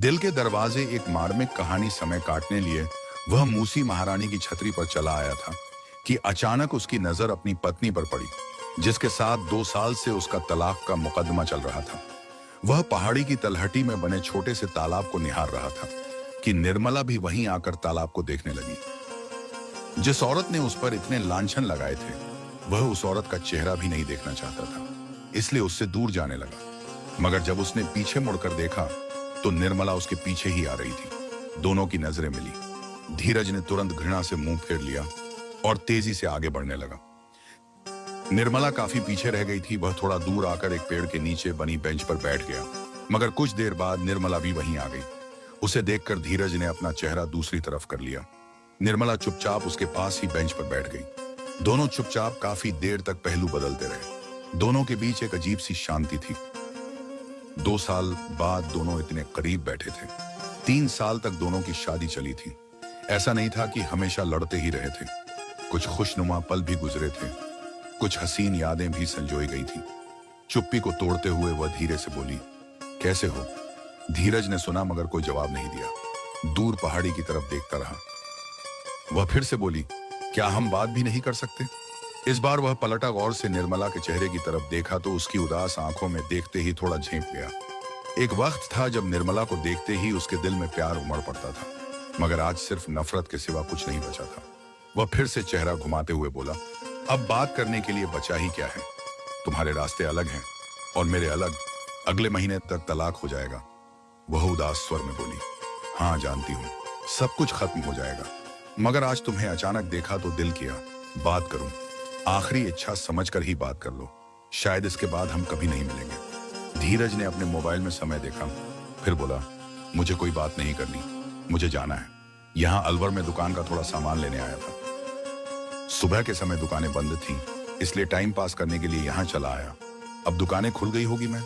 दिल के दरवाजे एक मार्मिक कहानी समय काटने लिए वह मूसी महारानी की छतरी पर चला आया था कि अचानक उसकी नजर अपनी पत्नी पर पड़ी, जिसके साथ 2 साल से उसका तलाक का मुकदमा चल रहा था। वह पहाड़ी की तलहटी में बने छोटे से तालाब को निहार रहा था कि निर्मला भी वहीं आकर तालाब को देखने लगी। जिस औरत ने उस पर इतने लांछन लगाए थे, वह उस औरत का चेहरा भी नहीं देखना चाहता था, इसलिए उससे दूर जाने लगा। मगर जब उसने पीछे मुड़कर देखा तो निर्मला उसके पीछे ही आ रही थी। दोनों की नजरें मिली। धीरज ने तुरंत घृणा से मुंह फेर लिया और तेजी से आगे बढ़ने लगा। निर्मला काफी पीछे रह गई थी। वह थोड़ा दूर आकर एक पेड़ के नीचे बनी बेंच पर बैठ गया, मगर कुछ देर बाद निर्मला भी वहीं आ गई। उसे देखकर धीरज ने अपना चेहरा दूसरी तरफ कर लिया। निर्मला चुपचाप उसके पास ही बेंच पर बैठ गई। दोनों चुपचाप काफी देर तक पहलू बदलते रहे। दोनों के बीच एक अजीब सी शांति थी। 2 साल बाद दोनों इतने करीब बैठे थे। 3 साल तक दोनों की शादी चली थी। ऐसा नहीं था कि हमेशा लड़ते ही रहे थे। कुछ खुशनुमा पल भी गुजरे थे, कुछ हसीन यादें भी संजोई गई थी। चुप्पी को तोड़ते हुए वह धीरे से बोली, कैसे हो? धीरज ने सुना मगर कोई जवाब नहीं दिया। दूर पहाड़ी की तरफ देखता रहा। वह फिर से बोली, क्या हम बात भी नहीं कर सकते? इस बार वह पलटा। गौर से निर्मला के चेहरे की तरफ देखा तो उसकी उदास आंखों में देखते ही थोड़ा झेंप गया। एक वक्त था जब निर्मला को देखते ही उसके दिल में प्यार उमड़ पड़ता था, मगर आज सिर्फ नफरत के सिवा कुछ नहीं बचा था। वह फिर से चेहरा घुमाते हुए बोला, अब बात करने के लिए बचा ही क्या है? तुम्हारे रास्ते अलग हैं और मेरे अलग। अगले महीने तक तलाक हो जाएगा। वह उदास स्वर में बोली, हाँ जानती हूँ, सब कुछ खत्म हो जाएगा, मगर आज तुम्हें अचानक देखा तो दिल किया बात करूं। आखिरी इच्छा समझकर ही बात कर लो, शायद इसके बाद हम कभी नहीं मिलेंगे। धीरज ने अपने मोबाइल में समय देखा, फिर बोला, मुझे कोई बात नहीं करनी, मुझे जाना है। यहाँ अलवर में दुकान का थोड़ा सामान लेने आया था। सुबह के समय दुकानें बंद थीं, इसलिए टाइम पास करने के लिए यहाँ चला आया। अब दुकानें खुल गई होगी, मैं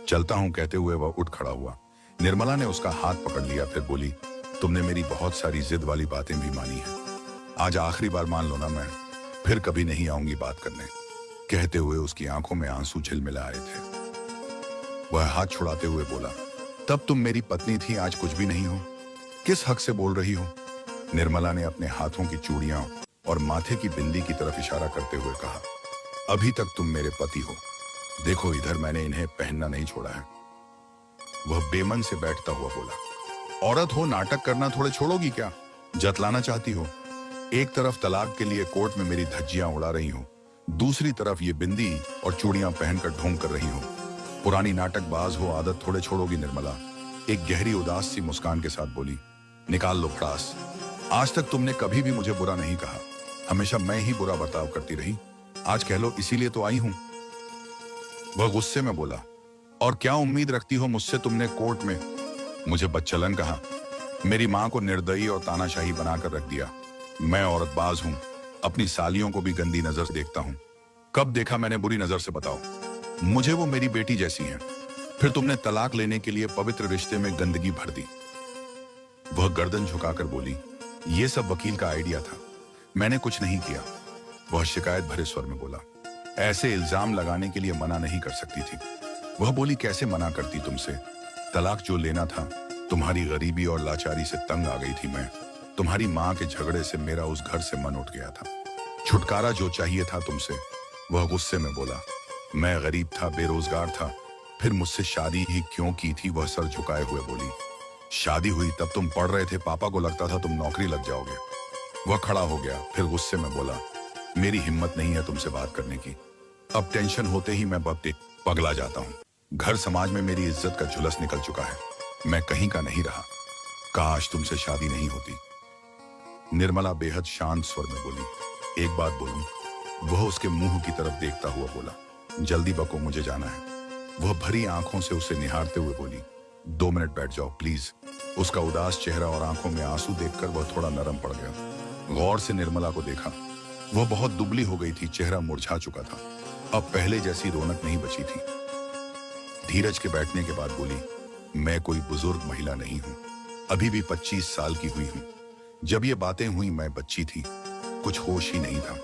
चलता हूँ। कहते हुए वह उठ खड़ा हुआ। निर्मला ने उसका हाथ पकड़ लिया, फिर बोली, तुमने मेरी बहुत सारी जिद वाली बातें भी मानी है। आज आखिरी बार मान लो ना, मैं फिर कभी नहीं आऊंगी बात करने। कहते हुए उसकी आंखों में आंसू झिलमिला आए थे। वह हाथ छुड़ाते हुए बोला, तब तुम मेरी पत्नी थी, आज कुछ भी नहीं हो। किस हक से बोल रही हो? निर्मला ने अपने हाथों की चूड़ियां और माथे की बिंदी की तरफ इशारा करते हुए कहा, अभी तक तुम मेरे पति हो। देखो इधर, मैंने इन्हें पहनना नहीं छोड़ा है। वह बेमन से बैठता हुआ बोला, औरत हो, नाटक करना थोड़े छोड़ोगी क्या? जतलाना चाहती हो? एक तरफ तलाक के लिए कोर्ट में मेरी धज्जियां उड़ा रही हो, दूसरी तरफ ये बिंदी और चूड़ियां पहनकर ढोंग कर रही हो। पुरानी नाटकबाज हो, आदत थोड़े छोड़ोगी? निर्मला एक गहरी उदास सी मुस्कान के साथ बोली, निकाल लो भड़ास। आज तक तुमने कभी भी मुझे बुरा नहीं कहा, हमेशा मैं ही बुरा बर्ताव करती रही। आज कह लो इसीलिए तो आई हूं। वह गुस्से में बोला, और क्या उम्मीद रखती हो मुझसे? तुमने कोर्ट में मुझे बदचलन कहा, मेरी मां को निर्दयी और तानाशाही बनाकर रख दिया। मैं औरतबाज हूं, अपनी सालियों को भी गंदी नजर से देखता हूं। कब देखा मैंने बुरी नजर से, बताओ? मुझे वो मेरी बेटी जैसी हैं। फिर तुमने तलाक लेने के लिए पवित्र रिश्ते में गंदगी भर दी। वह गर्दन झुकाकर बोली, यह सब वकील का आइडिया था, मैंने कुछ नहीं किया। वह शिकायत भरे स्वर में बोला, ऐसे इल्जाम लगाने के लिए मना नहीं कर सकती थी। वह बोली, कैसे मना करती तुमसे? तलाक जो लेना था, तुम्हारी गरीबी और लाचारी से तंग आ गई थी मैं। तुम्हारी माँ के झगड़े से मेरा उस घर से मन उठ गया था। छुटकारा जो चाहिए था तुमसे। वह गुस्से में बोला, मैं गरीब था, बेरोजगार था, फिर मुझसे शादी ही क्यों की थी? वह सर झुकाए हुए बोली, शादी हुई तब तुम पढ़ रहे थे, पापा को लगता था तुम नौकरी लग जाओगे। वह खड़ा हो गया, फिर गुस्से में बोला, मेरी हिम्मत नहीं है तुमसे बात करने की। अब टेंशन होते ही मैं पगला जाता हूँ। घर समाज में मेरी इज्जत का झुलस निकल चुका है, मैं कहीं का नहीं रहा। काश तुमसे शादी नहीं होती। निर्मला बेहद शांत स्वर में बोली, एक बात बोलूं? वह उसके मुंह की तरफ देखता हुआ बोला, जल्दी बको, मुझे जाना है। वह भरी आंखों से उसे निहारते हुए बोली, 2 मिनट बैठ जाओ प्लीज। उसका उदास चेहरा और आंखों में आंसू देखकर वह थोड़ा नरम पड़ गया। गौर से निर्मला को देखा, वह बहुत दुबली हो गई थी, चेहरा मुरझा चुका था। अब पहले जैसी रौनक नहीं बची थी। धीरज के बैठने के बाद बोली, मैं कोई बुजुर्ग महिला नहीं हूं, अभी भी 25 साल की हुई हूं। जब ये बातें हुई मैं बच्ची थी, कुछ होश ही नहीं था।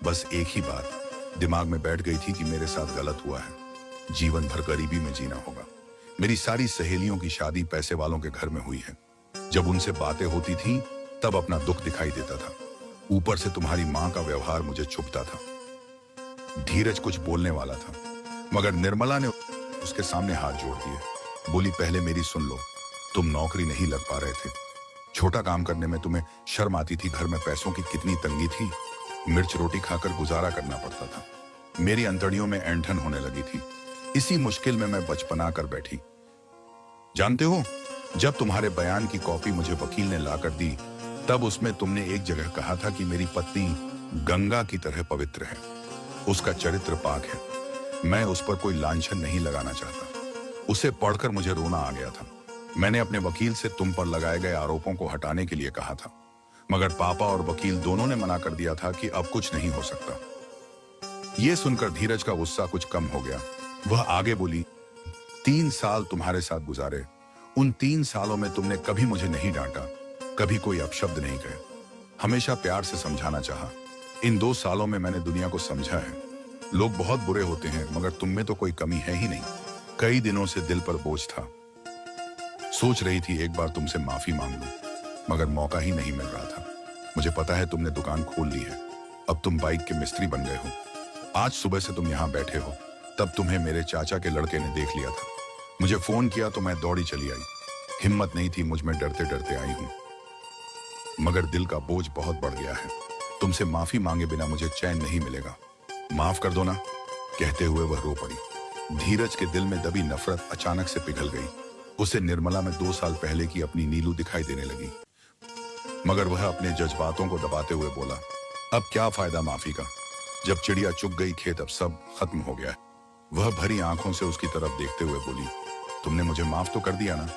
बस एक ही बात दिमाग में बैठ गई थी कि मेरे साथ गलत हुआ है, जीवन भर गरीबी में जीना होगा। मेरी सारी सहेलियों की शादी पैसे वालों के घर में हुई है। जब उनसे बातें होती थी तब अपना दुख दिखाई देता था। ऊपर से तुम्हारी मां का व्यवहार मुझे चुभता था। धीरज कुछ बोलने वाला था, मगर निर्मला ने उसके सामने हाथ जोड़ दिए। बोली, पहले मेरी सुन लो। तुम नौकरी नहीं लग पा रहे थे। छोटा काम करने में तुम्हें शर्म आती थी। घर में पैसों की कितनी तंगी थी। मिर्च रोटी खाकर गुजारा करना पड़ता था। मेरी अंतड़ियों में ऐंठन होने लगी थी। इसी मुश्किल में मैं बचपना कर बैठी। जानते हो, जब तुम्हारे बयान की कॉपी मुझे वकील ने लाकर दी तब उसमें तुमने एक जगह कहा था कि मेरी पत्नी गंगा की तरह पवित्र है, उसका चरित्र पाक है। मैं उस पर कोई लांछन नहीं लगाना चाहता। उसे पढ़कर मुझे रोना आ गया था। मैंने अपने वकील से तुम पर लगाए गए आरोपों को हटाने के लिए कहा था, मगर पापा और वकील दोनों ने मना कर दिया था कि अब कुछ नहीं हो सकता। यह सुनकर धीरज का गुस्सा कुछ कम हो गया। वह आगे बोली, 3 साल तुम्हारे साथ गुजारे। उन 3 सालों में तुमने कभी मुझे नहीं डांटा, कभी कोई अपशब्द नहीं कहे, हमेशा प्यार से समझाना चाहा। इन 2 सालों में मैंने दुनिया को समझा है। लोग बहुत बुरे होते हैं, मगर तुम में तो कोई कमी है ही नहीं। कई दिनों से दिल पर बोझ था। सोच रही थी एक बार तुमसे माफी मांग लूं, मगर मौका ही नहीं मिल रहा था। मुझे पता है तुमने दुकान खोल ली है, अब तुम बाइक के मिस्त्री बन गए हो। आज सुबह से तुम यहाँ बैठे हो, तब तुम्हें मेरे चाचा के लड़के ने देख लिया था। मुझे फोन किया तो मैं दौड़ी चली आई। हिम्मत नहीं थी, मुझ में डरते डरते आई हूं, मगर दिल का बोझ बहुत बढ़ गया है। तुमसे माफी मांगे बिना मुझे चैन नहीं मिलेगा। माफ कर दो ना। कहते हुए वह रो पड़ी। धीरज के दिल में दबी नफरत अचानक से पिघल गई। उसे निर्मला में 2 साल पहले की अपनी नीलू दिखाई देने लगी, मगर वह अपने जज्बातों को दबाते हुए बोला, अब क्या फायदा माफी का, जब चिड़िया चुग गई खेत, अब सब खत्म हो गया है। वह भरी आंखों से उसकी तरफ देखते हुए बोली, तुमने मुझे माफ तो कर दिया ना?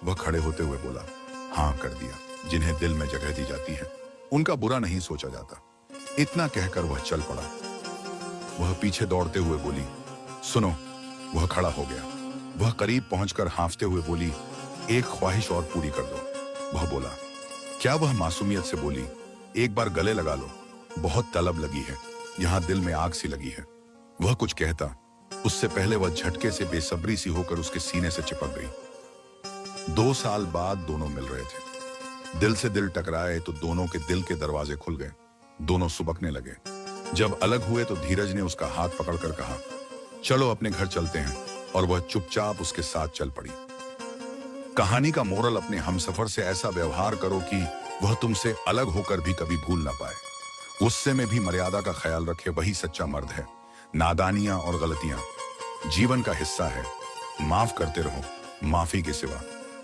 वह खड़े होते हुए बोला, हाँ कर दिया। जिन्हें दिल में जगह दी जाती है उनका बुरा नहीं सोचा जाता। इतना कहकर वह चल पड़ा। वह पीछे दौड़ते हुए बोली, सुनो। वह खड़ा हो गया। वह करीब पहुंचकर हांफते हुए बोली, एक ख्वाहिश और पूरी कर दो। वह बोला, क्या? वह मासूमियत से बोली, एक बार गले लगा लो, बहुत तलब लगी है, यहां दिल में आग सी लगी है। वह कुछ कहता, उससे पहले वह झटके से बेसब्री सी होकर उसके सीने से चिपक गई। 2 साल बाद दोनों मिल रहे थे। दिल से दिल टकराए तो दोनों के दिल के दरवाजे खुल गए। दोनों सुबकने लगे। जब अलग हुए तो धीरज ने उसका हाथ पकड़कर कहा, चलो अपने घर चलते हैं, और वह चुपचाप उसके साथ चल पड़ी। कहानी का मोरल, अपने हमसफर से ऐसा व्यवहार करो कि वह तुमसे अलग होकर भी कभी भूल ना पाए। गुस्से में भी मर्यादा का ख्याल रखे, वही सच्चा मर्द है। नादानियां और गलतियां जीवन का हिस्सा है। माफ करते रहो, माफी के सिवा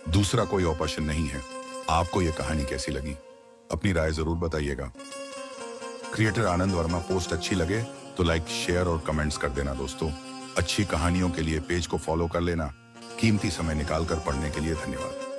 दूसरा कोई ऑप्शन नहीं है। आपको यह कहानी कैसी लगी? अपनी राय जरूर बताइएगा। क्रिएटर आनंद वर्मा पोस्ट अच्छी लगे तो लाइक, शेयर और कमेंट्स कर देना दोस्तों। अच्छी कहानियों के लिए पेज को फॉलो कर लेना। कीमती समय निकालकर पढ़ने के लिए धन्यवाद।